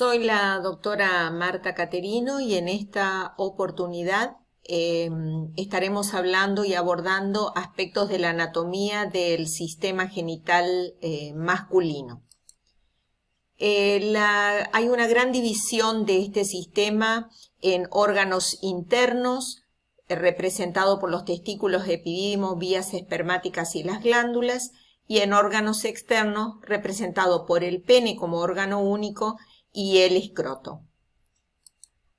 Soy la doctora Marta Caterino y en esta oportunidad estaremos hablando y abordando aspectos de la anatomía del sistema genital masculino. Hay una gran división de este sistema en órganos internos, representado por los testículos, epidídimos, vías espermáticas y las glándulas, y en órganos externos, representado por el pene como órgano único y el escroto.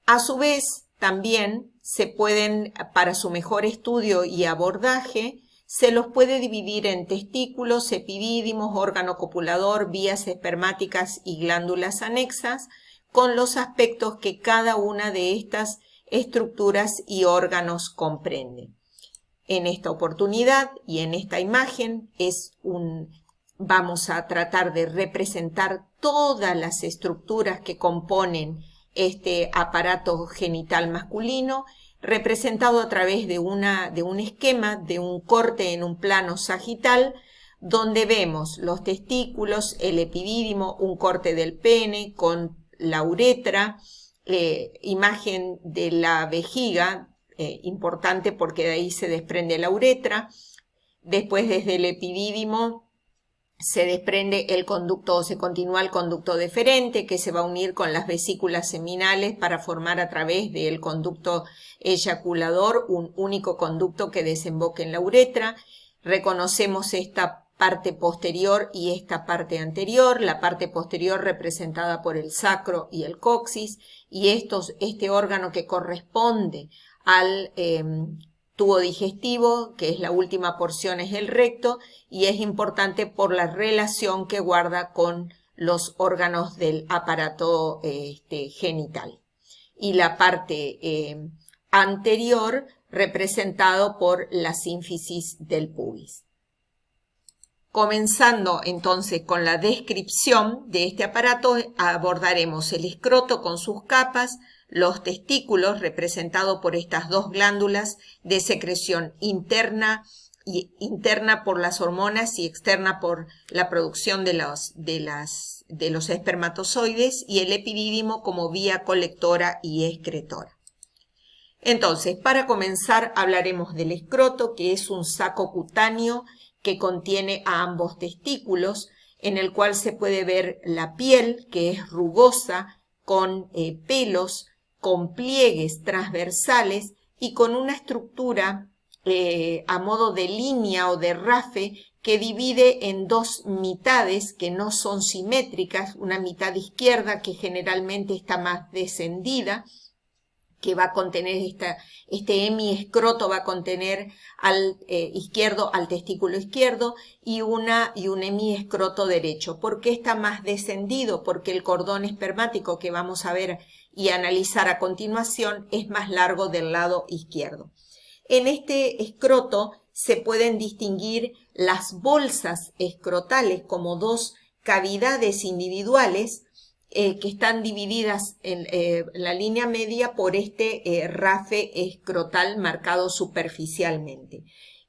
A su vez, también se pueden, para su mejor estudio y abordaje, se los puede dividir en testículos, epidídimos, órgano copulador, vías espermáticas y glándulas anexas, con los aspectos que cada una de estas estructuras y órganos comprende. En esta oportunidad y en esta imagen vamos a tratar de representar todas las estructuras que componen este aparato genital masculino, representado a través de un esquema, de un corte en un plano sagital, donde vemos los testículos, el epidídimo, un corte del pene con la uretra, imagen de la vejiga, importante porque de ahí se desprende la uretra. Después, desde el epidídimo se desprende el conducto, o se continúa el conducto deferente, que se va a unir con las vesículas seminales para formar a través del conducto eyaculador un único conducto que desemboque en la uretra. Reconocemos esta parte posterior y esta parte anterior, la parte posterior representada por el sacro y el coxis, y este órgano que corresponde al tubo digestivo, que es la última porción, es el recto, y es importante por la relación que guarda con los órganos del aparato genital. Y la parte anterior representado por la sínfisis del pubis. Comenzando entonces con la descripción de este aparato, abordaremos el escroto con sus capas, los testículos representados por estas dos glándulas de secreción interna por las hormonas y externa por la producción de los espermatozoides, y el epidídimo como vía colectora y excretora. Entonces, para comenzar hablaremos del escroto, que es un saco cutáneo que contiene a ambos testículos, en el cual se puede ver la piel, que es rugosa, con pelos, con pliegues transversales y con una estructura a modo de línea o de rafe que divide en dos mitades que no son simétricas, una mitad izquierda que generalmente está más descendida, que va a contener este hemiescroto, va a contener al izquierdo, al testículo izquierdo, y un hemiescroto derecho. ¿Por qué está más descendido? Porque el cordón espermático que vamos a ver y analizar a continuación es más largo del lado izquierdo. En este escroto se pueden distinguir las bolsas escrotales como dos cavidades individuales que están divididas en la línea media por este rafe escrotal marcado superficialmente.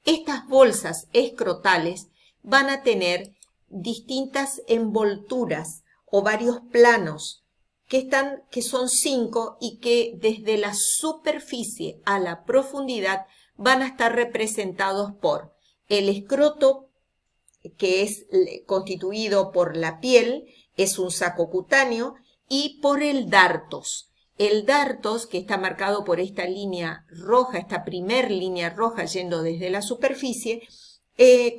Estas bolsas escrotales van a tener distintas envolturas o varios planos que son 5 y que desde la superficie a la profundidad van a estar representados por el escroto, que es constituido por la piel, es un saco cutáneo, y por el dartos. El dartos, que está marcado por esta línea roja, esta primer línea roja yendo desde la superficie,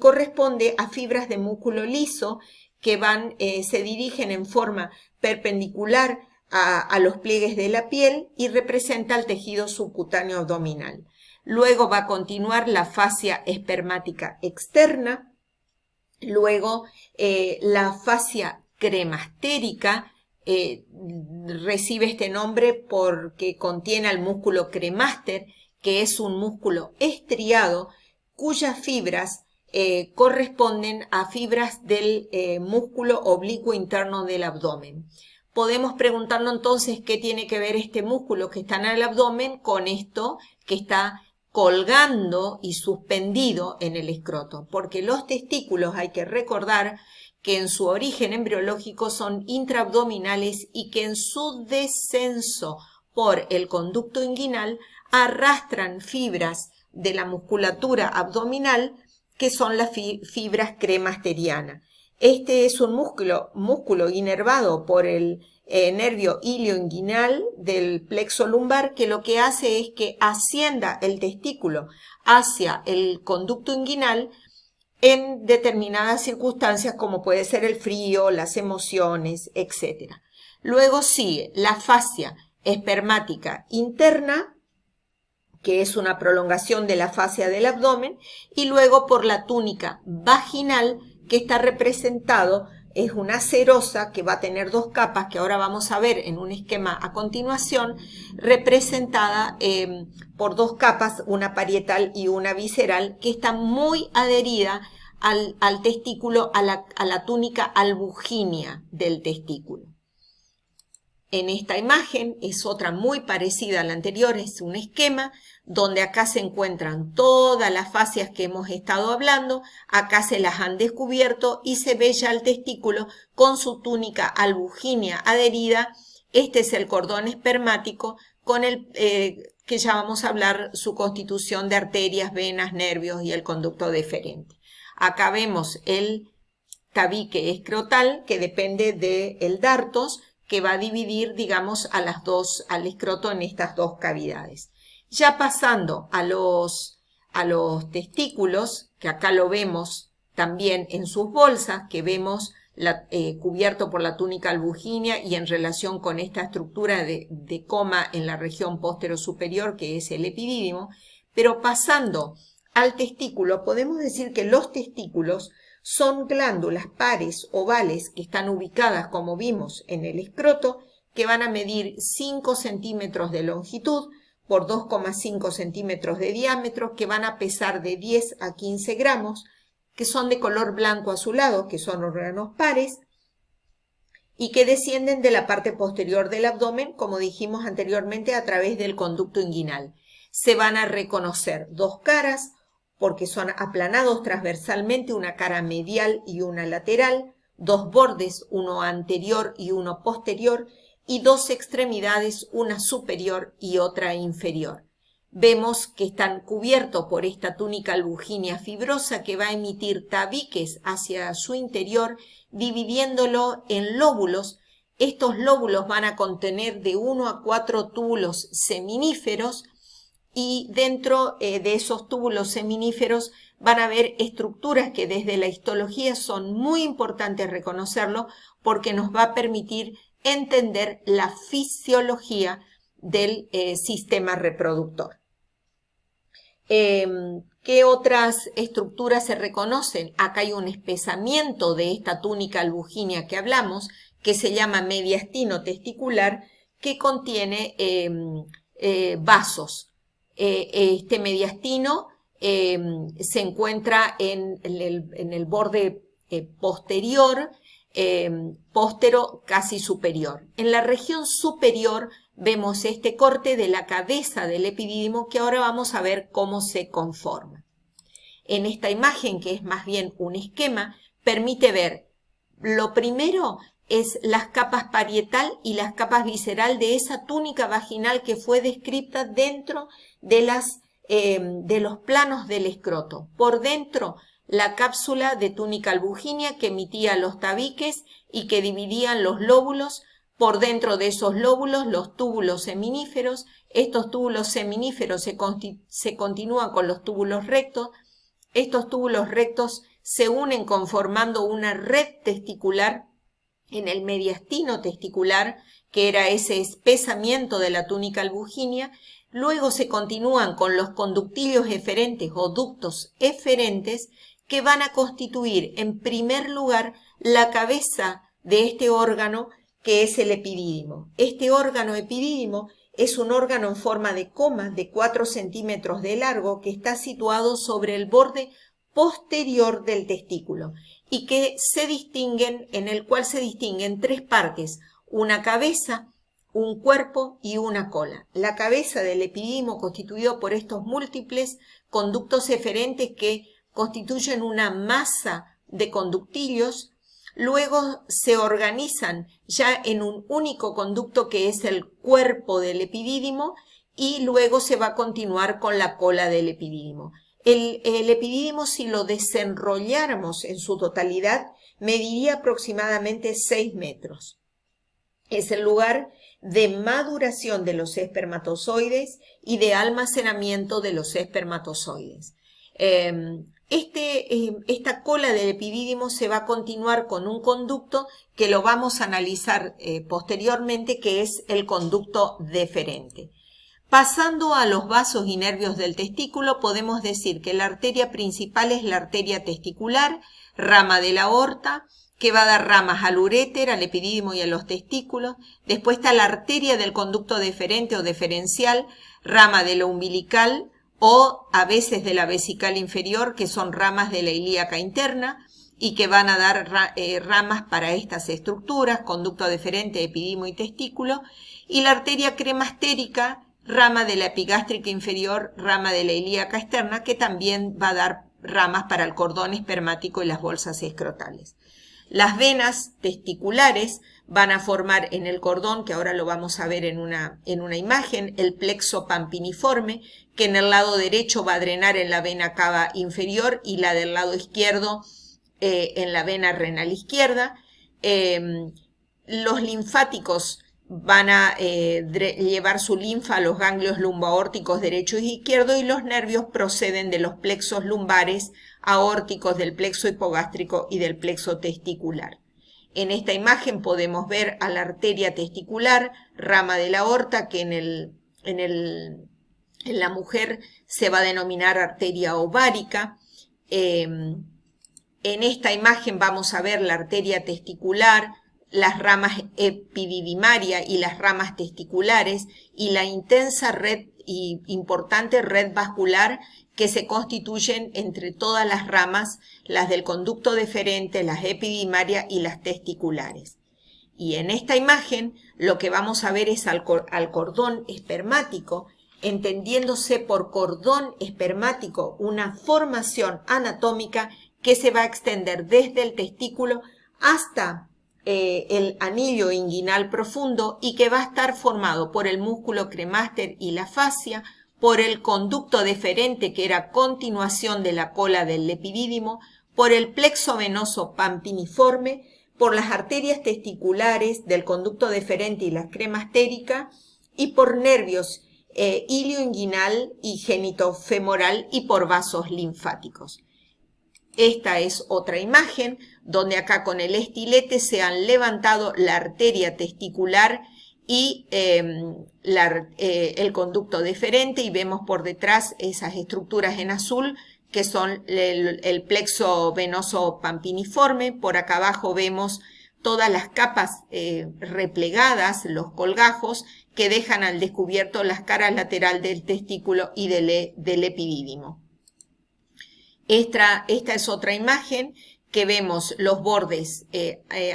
corresponde a fibras de músculo liso que se dirigen en forma perpendicular a los pliegues de la piel y representa el tejido subcutáneo abdominal. Luego va a continuar la fascia espermática externa, luego la fascia cremastérica, recibe este nombre porque contiene al músculo cremaster, que es un músculo estriado cuyas fibras corresponden a fibras del músculo oblicuo interno del abdomen. Podemos preguntarnos entonces qué tiene que ver este músculo que está en el abdomen con esto que está colgando y suspendido en el escroto, porque los testículos, hay que recordar que en su origen embriológico son intraabdominales y que en su descenso por el conducto inguinal arrastran fibras de la musculatura abdominal que son las fibras cremasteriana. Este es un músculo inervado por el nervio ilioinguinal del plexo lumbar, que lo que hace es que ascienda el testículo hacia el conducto inguinal en determinadas circunstancias, como puede ser el frío, las emociones, etc. Luego sigue la fascia espermática interna, que es una prolongación de la fascia del abdomen, y luego por la túnica vaginal, que está representado, es una serosa que va a tener dos capas, que ahora vamos a ver en un esquema a continuación, representada por dos capas, una parietal y una visceral, que está muy adherida al testículo, a la túnica albugínea del testículo. En esta imagen es otra muy parecida a la anterior, es un esquema donde acá se encuentran todas las fascias que hemos estado hablando, acá se las han descubierto y se ve ya el testículo con su túnica albugínea adherida. Este es el cordón espermático con el que ya vamos a hablar su constitución de arterias, venas, nervios y el conducto deferente. Acá vemos el tabique escrotal que depende del dartos, que va a dividir, digamos, al escroto en estas dos cavidades. Ya pasando a los testículos, que acá lo vemos también en sus bolsas, que vemos cubierto por la túnica albugínea y en relación con esta estructura de coma en la región posterior-superior, que es el epidídimo, pero pasando al testículo, podemos decir que los testículos son glándulas pares ovales que están ubicadas, como vimos, en el escroto, que van a medir 5 centímetros de longitud por 2,5 centímetros de diámetro, que van a pesar de 10 a 15 gramos, que son de color blanco azulado, que son órganos pares, y que descienden de la parte posterior del abdomen, como dijimos anteriormente, a través del conducto inguinal. Se van a reconocer dos caras, porque son aplanados transversalmente, una cara medial y una lateral, dos bordes, uno anterior y uno posterior, y dos extremidades, una superior y otra inferior. Vemos que están cubiertos por esta túnica albugínea fibrosa que va a emitir tabiques hacia su interior, dividiéndolo en lóbulos. Estos lóbulos van a contener de 1 a 4 túbulos seminíferos, y dentro de esos túbulos seminíferos van a haber estructuras que desde la histología son muy importantes reconocerlo, porque nos va a permitir entender la fisiología del sistema reproductor. ¿Qué otras estructuras se reconocen? Acá hay un espesamiento de esta túnica albugínea que hablamos, que se llama mediastino testicular, que contiene vasos. Este mediastino se encuentra en el borde posterior, póstero casi superior. En la región superior vemos este corte de la cabeza del epidídimo, que ahora vamos a ver cómo se conforma. En esta imagen, que es más bien un esquema, permite ver, lo primero es las capas parietal y las capas visceral de esa túnica vaginal que fue descrita dentro de los planos del escroto. Por dentro, la cápsula de túnica albugínea que emitía los tabiques y que dividían los lóbulos. Por dentro de esos lóbulos, los túbulos seminíferos. Estos túbulos seminíferos se continúan con los túbulos rectos. Estos túbulos rectos se unen conformando una red testicular en el mediastino testicular, que era ese espesamiento de la túnica albugínea. Luego se continúan con los conductilios eferentes o ductos eferentes, que van a constituir en primer lugar la cabeza de este órgano, que es el epidídimo. Este órgano epidídimo es un órgano en forma de coma de 4 centímetros de largo, que está situado sobre el borde posterior del testículo y en el cual se distinguen tres partes: una cabeza un cuerpo y una cola. La cabeza del epidídimo constituido por estos múltiples conductos eferentes que constituyen una masa de conductillos, luego se organizan ya en un único conducto que es el cuerpo del epidídimo y luego se va a continuar con la cola del epidídimo. El epidídimo, si lo desenrolláramos en su totalidad, mediría aproximadamente 6 metros. Es el lugar de maduración de los espermatozoides y de almacenamiento de los espermatozoides. Esta cola del epidídimo se va a continuar con un conducto que lo vamos a analizar posteriormente, que es el conducto deferente. Pasando a los vasos y nervios del testículo, podemos decir que la arteria principal es la arteria testicular, rama de la aorta, que va a dar ramas al uréter, al epidídimo y a los testículos. Después está la arteria del conducto deferente o deferencial, rama de la umbilical o a veces de la vesical inferior, que son ramas de la ilíaca interna y que van a dar ramas para estas estructuras, conducto deferente, epidídimo y testículo. Y la arteria cremastérica, rama de la epigástrica inferior, rama de la ilíaca externa, que también va a dar ramas para el cordón espermático y las bolsas escrotales. Las venas testiculares van a formar en el cordón, que ahora lo vamos a ver en una imagen, el plexo pampiniforme, que en el lado derecho va a drenar en la vena cava inferior y la del lado izquierdo en la vena renal izquierda. Los linfáticos van a llevar su linfa a los ganglios lumboaórticos derecho y izquierdo, y los nervios proceden de los plexos lumbares aórticos, del plexo hipogástrico y del plexo testicular. En esta imagen podemos ver a la arteria testicular, rama de la aorta, que en la mujer se va a denominar arteria ovárica. En esta imagen vamos a ver la arteria testicular, las ramas epididymaria y las ramas testiculares y la intensa red y importante red vascular que se constituyen entre todas las ramas, las del conducto deferente, las epididymaria y las testiculares. Y en esta imagen lo que vamos a ver es al cordón espermático, entendiéndose por cordón espermático una formación anatómica que se va a extender desde el testículo hasta el anillo inguinal profundo y que va a estar formado por el músculo cremaster y la fascia, por el conducto deferente, que era continuación de la cola del epidídimo, por el plexo venoso pampiniforme, por las arterias testiculares del conducto deferente y la cremastérica, y por nervios ilioinguinal y genitofemoral y por vasos linfáticos. Esta es otra imagen donde acá con el estilete se han levantado la arteria testicular y el conducto deferente, y vemos por detrás esas estructuras en azul que son el plexo venoso pampiniforme. Por acá abajo vemos todas las capas replegadas, los colgajos, que dejan al descubierto las caras lateral del testículo y del epidídimo. Esta es otra imagen que vemos los bordes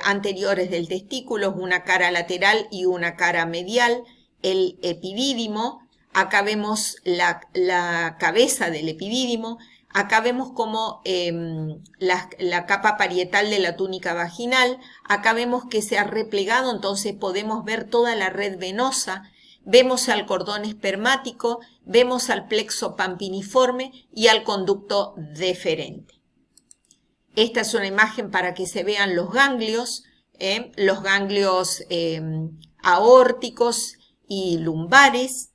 anteriores del testículo, una cara lateral y una cara medial, el epidídimo. Acá vemos la cabeza del epidídimo. Acá vemos como la capa parietal de la túnica vaginal. Acá vemos que se ha replegado, entonces podemos ver toda la red venosa. Vemos al cordón espermático, vemos al plexo pampiniforme y al conducto deferente. Esta es una imagen para que se vean los ganglios aórticos y lumbares.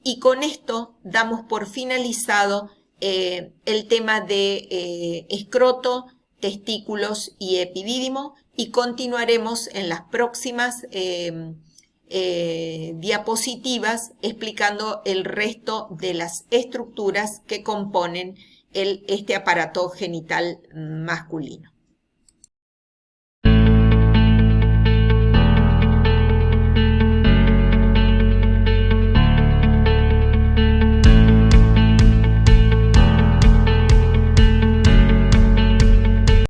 Y con esto damos por finalizado el tema de escroto, testículos y epidídimo, y continuaremos en las próximas diapositivas explicando el resto de las estructuras que componen este aparato genital masculino.